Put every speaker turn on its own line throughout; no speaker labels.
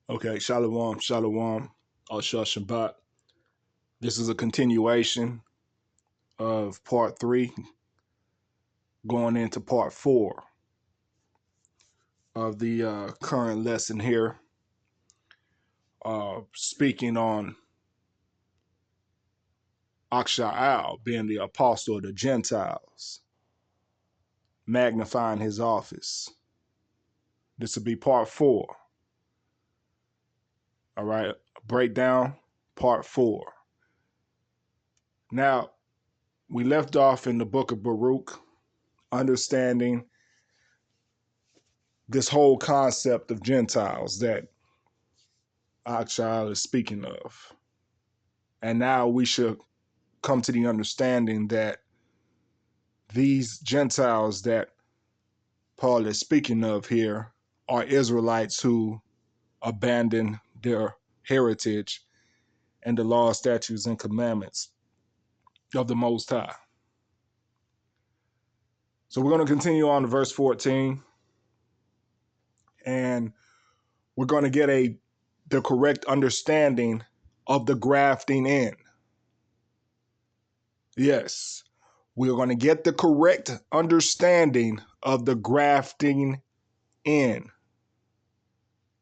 Okay, Shalom, Shalom, Ashar Shabbat. This is a continuation of part 3, going into part 4 of the current lesson here, speaking on Aksha'al being the apostle of the Gentiles, magnifying his office. This will be part 4. All right, breakdown, part 4. Now, we left off in the book of Baruch, understanding this whole concept of Gentiles that Aksha'al is speaking of. And now we should come to the understanding that these Gentiles that Paul is speaking of here are Israelites who abandon their heritage and the law, statutes, and commandments of the Most High. So we're going to continue on to verse 14, and we're going to get the correct understanding of the grafting in. Yes, we're going to get the correct understanding of the grafting in.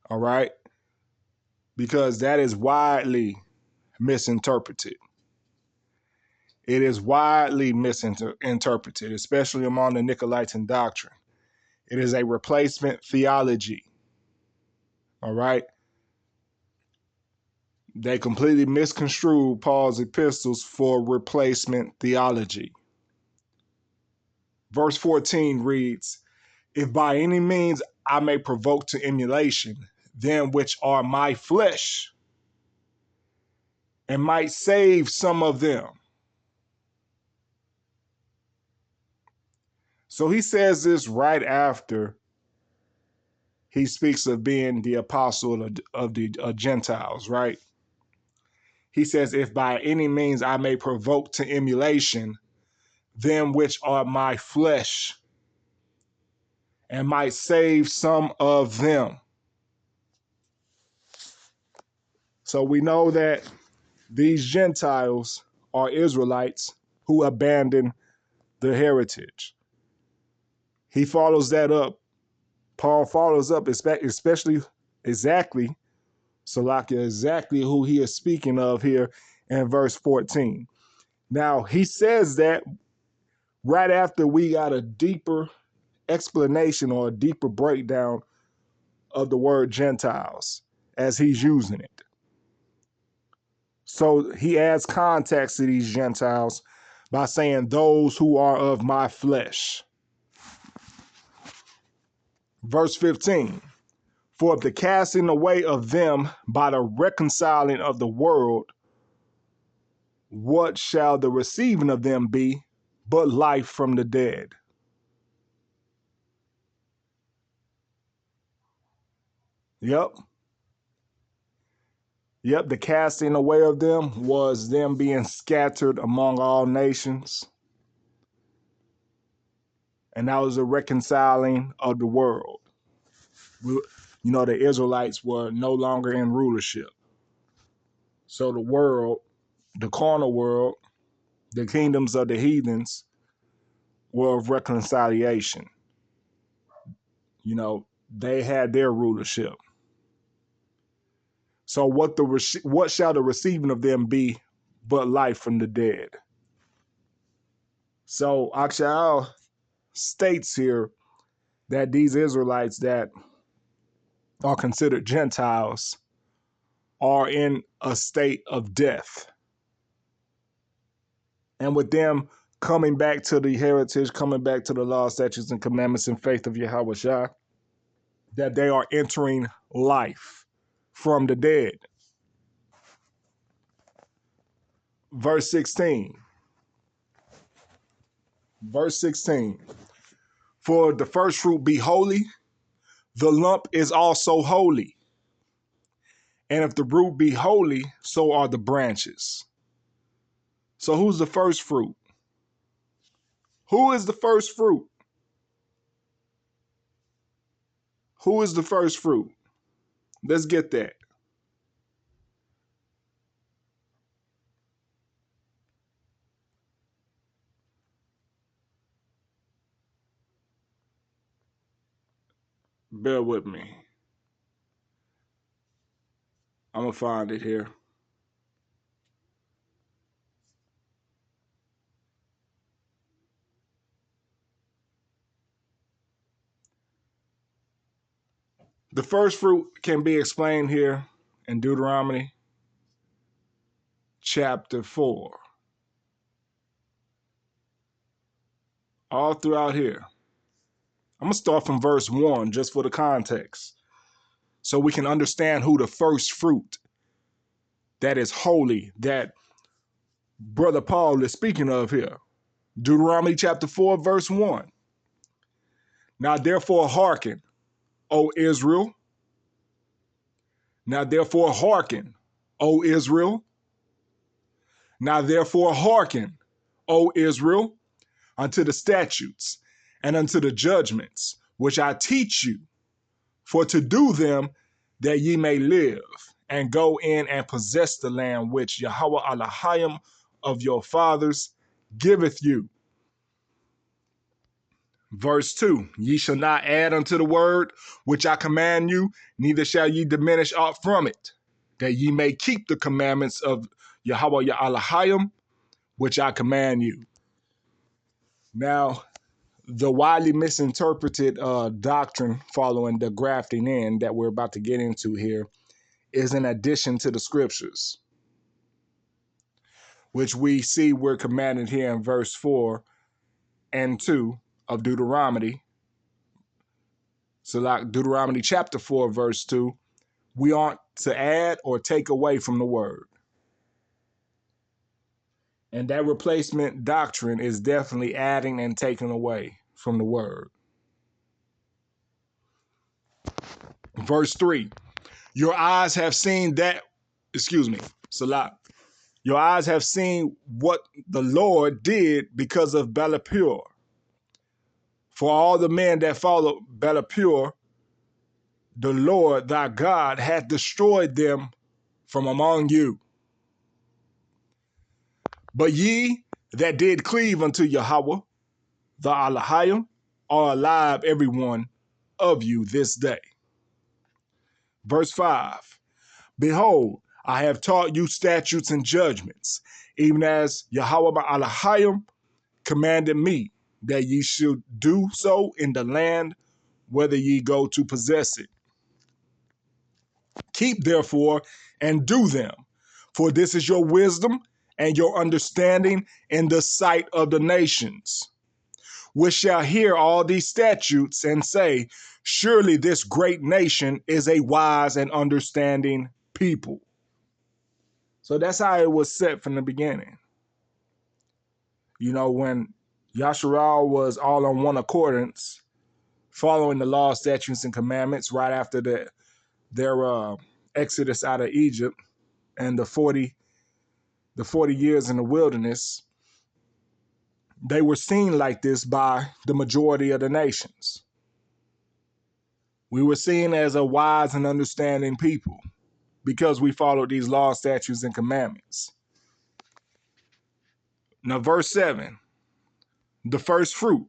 All right? Because that is widely misinterpreted. It is widely misinterpreted, especially among the Nicolaitan doctrine. It is a replacement theology. All right? They completely misconstrued Paul's epistles for replacement theology. Verse 14 reads, "If by any means I may provoke to emulation them which are my flesh, and might save some of them." So he says this right after he speaks of being the apostle of the Gentiles, right? He says, "If by any means I may provoke to emulation them which are my flesh, and might save some of them." So we know that these Gentiles are Israelites who abandon their heritage. He follows that up. Paul follows up, especially exactly who he is speaking of here in verse 14. Now, he says that right after we got a deeper explanation or a deeper breakdown of the word Gentiles as he's using it. So he adds context to these Gentiles by saying, "Those who are of my flesh." Verse 15, "For if the casting away of them by the reconciling of the world, what shall the receiving of them be but life from the dead?" Yep. Yep, the casting away of them was them being scattered among all nations. And that was a reconciling of the world. The Israelites were no longer in rulership. So the world, the carnal world, the kingdoms of the heathens were of reconciliation. They had their rulership. So what shall the receiving of them be but life from the dead? So Aksha'al states here that these Israelites that are considered Gentiles are in a state of death. And with them coming back to the heritage, coming back to the law, statutes, and commandments and faith of Yahweh Shah, that they are entering life from the dead. Verse 16. Verse 16. "For the first fruit be holy, the lump is also holy. And if the root be holy, so are the branches." So who's the first fruit? Who is the first fruit? Who is the first fruit? Let's get that. Bear with me. I'm going to find it here. The first fruit can be explained here in Deuteronomy chapter 4. All throughout here. I'm going to start from verse 1 just for the context, so we can understand who the first fruit that is holy that Brother Paul is speaking of here. Deuteronomy chapter 4, verse 1. Now therefore hearken, O Israel. Now therefore hearken, O Israel. Now therefore hearken, O Israel, unto the statutes and unto the judgments which I teach you, for to do them that ye may live, and go in and possess the land which Yahweh Elohim of your fathers giveth you. Verse 2, ye shall not add unto the word which I command you, neither shall ye diminish aught from it, that ye may keep the commandments of Yahweh Elohim, which I command you. Now, the widely misinterpreted doctrine following the grafting in that we're about to get into here is an addition to the scriptures, which we see we're commanded here in verse 4 and 2 of Deuteronomy. So like Deuteronomy chapter 4, verse 2, we aren't to add or take away from the word. And that replacement doctrine is definitely adding and taking away from the word. Verse 3, your eyes have seen that, Salat. Your eyes have seen what the Lord did because of Belapur. For all the men that followed Belapur, the Lord thy God hath destroyed them from among you. But ye that did cleave unto Yahweh, the Elohim, are alive, every one of you this day. Verse 5, behold, I have taught you statutes and judgments, even as Yahweh Elohim commanded me, that ye should do so in the land whether ye go to possess it. Keep therefore and do them, for this is your wisdom and your understanding in the sight of the nations, which shall hear all these statutes and say, surely this great nation is a wise and understanding people. So that's how it was set from the beginning. You know, when Yasharal was all on one accordance, following the law, statutes, and commandments right after their exodus out of Egypt and the 40 years in the wilderness, they were seen like this by the majority of the nations. We were seen as a wise and understanding people because we followed these laws, statutes, and commandments. Now, verse 7, the first fruit.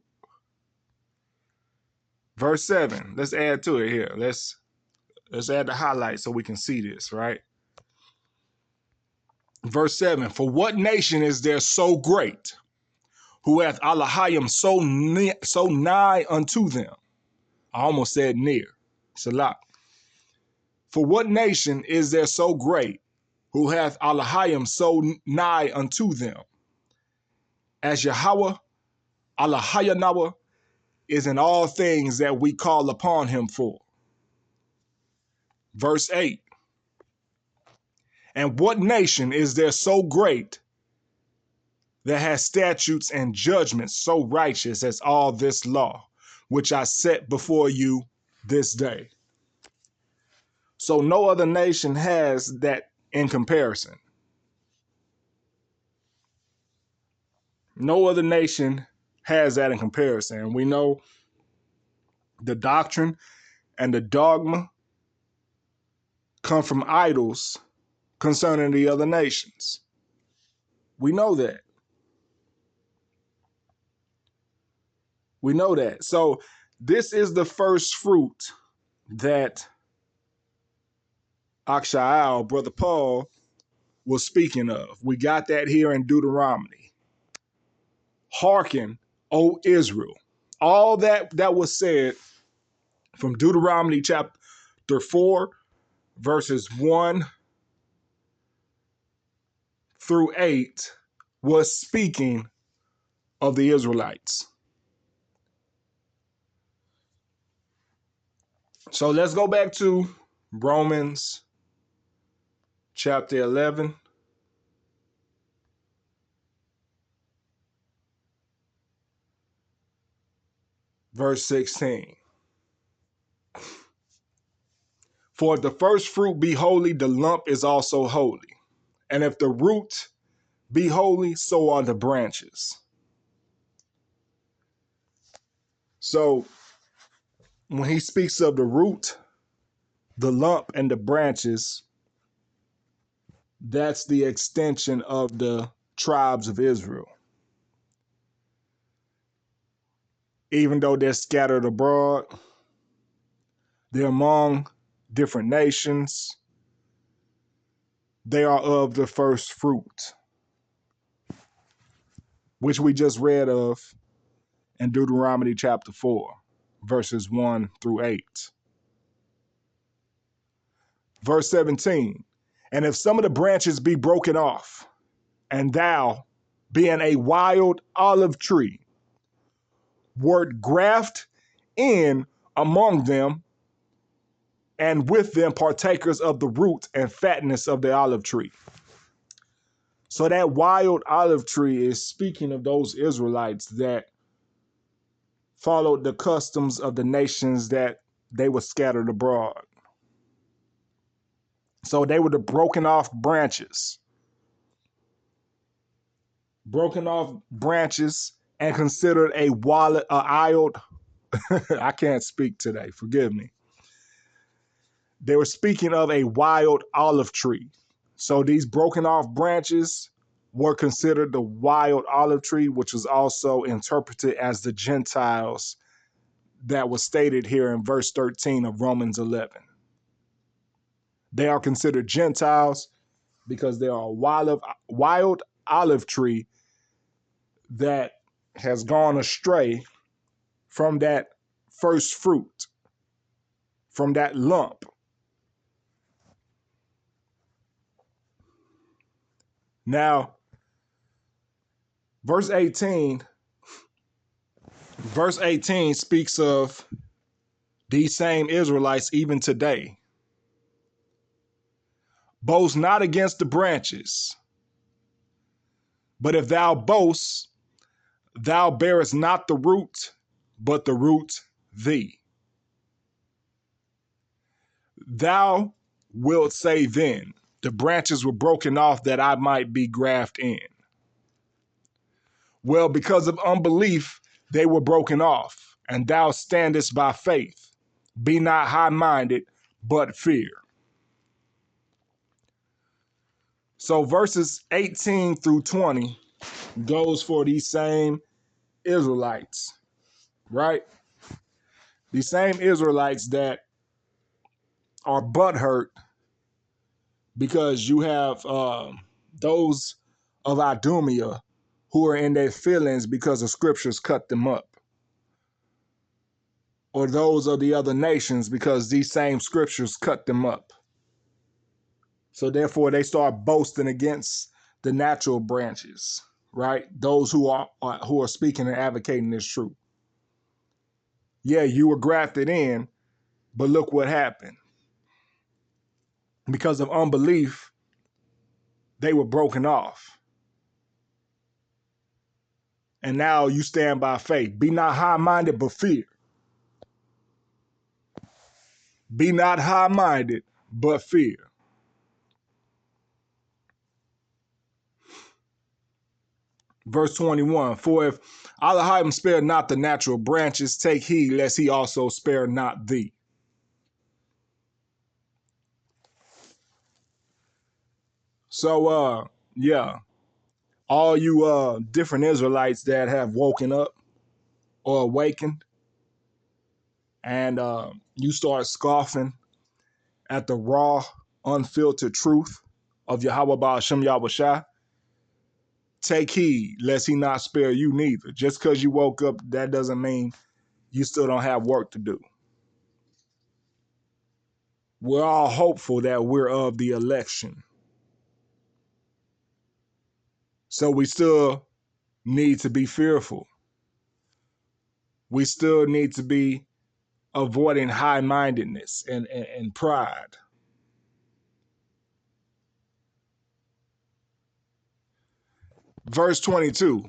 Verse 7, let's add to it here. Let's add the highlight so we can see this, right? Verse 7, for what nation is there so great, who hath Elohim so nigh unto them? I almost said near. Salah. For what nation is there so great, who hath Elohim so nigh unto them, as Yahweh Elohim is in all things that we call upon him for? Verse 8, and what nation is there so great that has statutes and judgments so righteous as all this law, which I set before you this day? So no other nation has that in comparison. No other nation has that in comparison. And we know the doctrine and the dogma come from idols concerning the other nations. We know that. We know that. So this is the first fruit that Akshaal, Brother Paul, was speaking of. We got that here in Deuteronomy. Hearken, O Israel. All that was said from Deuteronomy chapter 4, verses 1 through 8 was speaking of the Israelites. So let's go back to Romans chapter 11. Verse 16. For if the first fruit be holy, the lump is also holy. And if the root be holy, so are the branches. So when he speaks of the root, the lump, and the branches, that's the extension of the tribes of Israel. Even though they're scattered abroad, they're among different nations, they are of the first fruit, which we just read of in Deuteronomy chapter 4, verses 1 through 8. Verse 17, and if some of the branches be broken off, and thou, being a wild olive tree, wert grafted in among them, and with them partakers of the root and fatness of the olive tree. So that wild olive tree is speaking of those Israelites that followed the customs of the nations that they were scattered abroad. So they were the broken off branches. Broken off branches and considered a wild, I can't speak today, forgive me. They were speaking of a wild olive tree. So these broken off branches were considered the wild olive tree, which was also interpreted as the Gentiles that was stated here in verse 13 of Romans 11. They are considered Gentiles because they are a wild olive tree that has gone astray from that first fruit, from that lump. Now, verse 18 speaks of these same Israelites even today. Boast not against the branches, but if thou boast, thou bearest not the root, but the root thee. Thou wilt say then, the branches were broken off that I might be grafted in. Well, because of unbelief, they were broken off, and thou standest by faith. Be not high-minded, but fear. So verses 18 through 20 goes for these same Israelites, right? These same Israelites that are butthurt because you have those of Idumea who are in their feelings because the scriptures cut them up. Or those of the other nations because these same scriptures cut them up. So therefore they start boasting against the natural branches, right? Those who are speaking and advocating this truth. Yeah, you were grafted in, but look what happened. Because of unbelief, they were broken off. And now you stand by faith. Be not high-minded, but fear. Be not high-minded, but fear. Verse 21, for if Elohim spare not the natural branches, take heed lest he also spare not thee. So yeah, all you different Israelites that have woken up or awakened, and you start scoffing at the raw, unfiltered truth of Yahweh Ba'ashem Yahushua, take heed lest he not spare you neither. Just because you woke up, that doesn't mean you still don't have work to do. We're all hopeful that we're of the election. So we still need to be fearful. We still need to be avoiding high-mindedness and pride. Verse 22,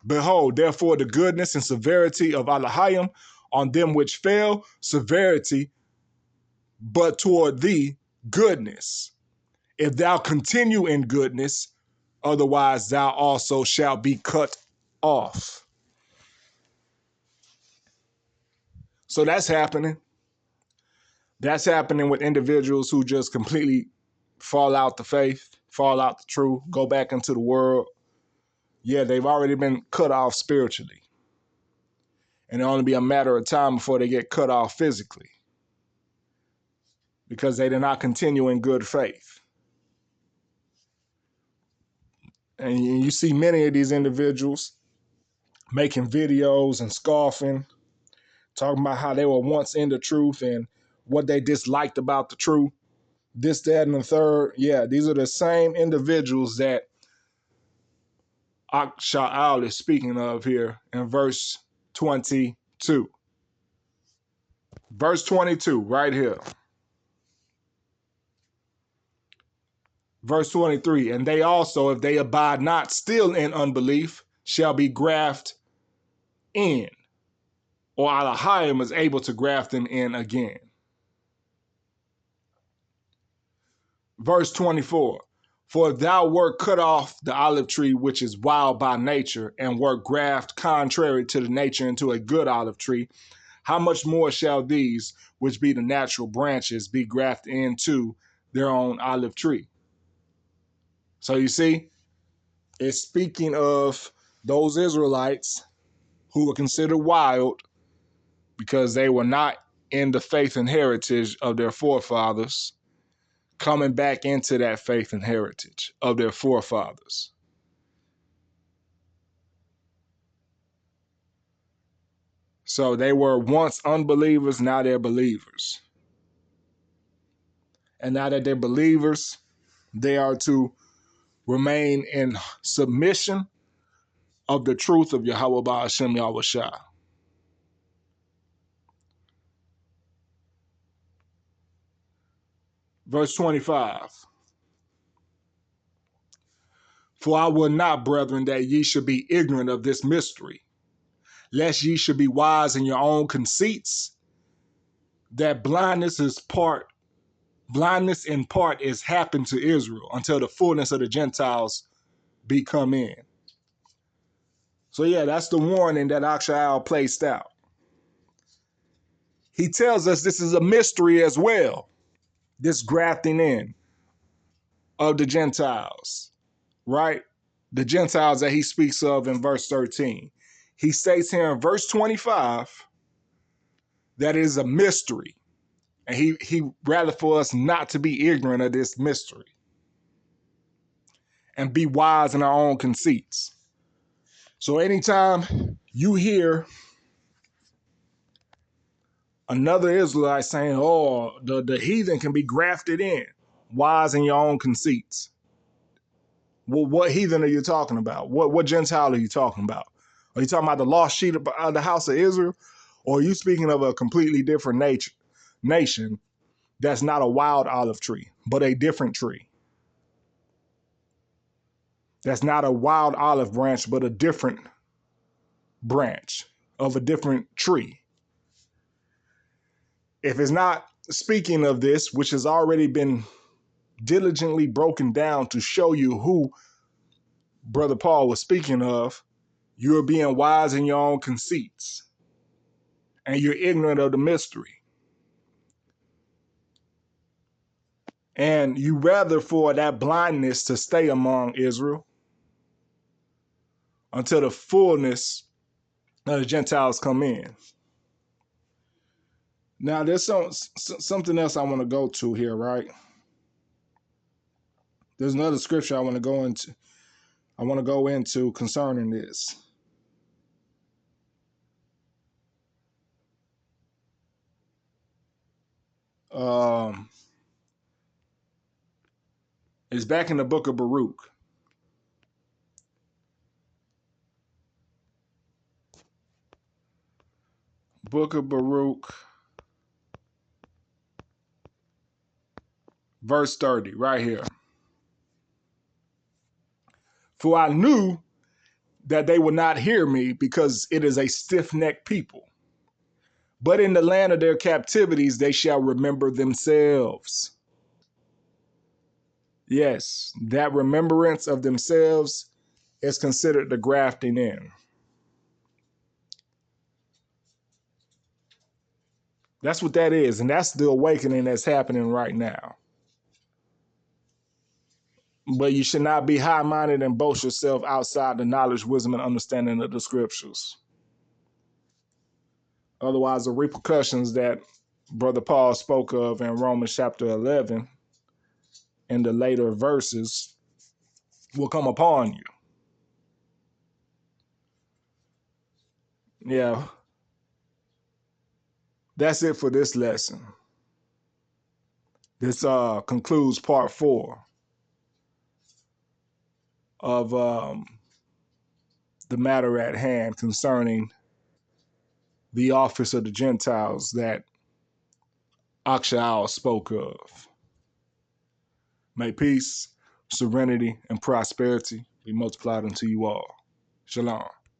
behold, therefore the goodness and severity of Elohim on them which fell, severity, but toward thee goodness. If thou continue in goodness, otherwise thou also shalt be cut off. So that's happening. That's happening with individuals who just completely fall out the faith, fall out the truth, go back into the world. Yeah, they've already been cut off spiritually. And it'll only be a matter of time before they get cut off physically, because they did not continue in good faith. And you see many of these individuals making videos and scoffing, talking about how they were once in the truth and what they disliked about the truth, this, that, and the third. Yeah, these are the same individuals that Aksha'al is speaking of here in verse 22. Verse 22, right here. Verse 23, and they also, if they abide not still in unbelief, shall be grafted in, or Elohim is able to graft them in again. Verse 24, for if thou wert cut off the olive tree which is wild by nature, and wert grafted contrary to the nature into a good olive tree, how much more shall these, which be the natural branches, be grafted into their own olive tree? So you see, it's speaking of those Israelites who were considered wild because they were not in the faith and heritage of their forefathers, coming back into that faith and heritage of their forefathers. So they were once unbelievers, now they're believers. And now that they're believers, they are to remain in submission of the truth of Yahweh Ba'ashem Yahushua. Verse 25. For I will not, brethren, that ye should be ignorant of this mystery, lest ye should be wise in your own conceits, that blindness in part is happened to Israel until the fullness of the Gentiles be come in. So yeah, that's the warning that Aksha'al placed out. He tells us this is a mystery as well, this grafting in of the Gentiles, right? The Gentiles that he speaks of in verse 13. He states here in verse 25 that it is a mystery. And he rather for us not to be ignorant of this mystery and be wise in our own conceits. So anytime you hear another Israelite saying, oh, the heathen can be grafted in, wise in your own conceits. Well, what heathen are you talking about? What Gentile are you talking about? Are you talking about the lost sheep of the house of Israel? Or are you speaking of a completely different nation that's not a wild olive tree, but a different tree? That's not a wild olive branch, but a different branch of a different tree. If it's not speaking of this, which has already been diligently broken down to show you who Brother Paul was speaking of, you're being wise in your own conceits and you're ignorant of the mystery. And you rather for that blindness to stay among Israel until the fullness of the Gentiles come in. Now, there's something else I want to go to here, right? There's another scripture I want to go into. I want to go into concerning this. It's back in the book of Baruch. Book of Baruch, verse 30, right here. For I knew that they would not hear me, because it is a stiff-necked people. But in the land of their captivities, they shall remember themselves. Yes, that remembrance of themselves is considered the grafting in. That's what that is. And that's the awakening that's happening right now. But you should not be high-minded and boast yourself outside the knowledge, wisdom, and understanding of the scriptures. Otherwise, the repercussions that Brother Paul spoke of in Romans chapter 11 in the later verses will come upon you. Yeah, that's it for this lesson. This concludes part 4 of the matter at hand concerning the office of the Gentiles that Akshaal spoke of. May peace, serenity, and prosperity be multiplied unto you all. Shalom.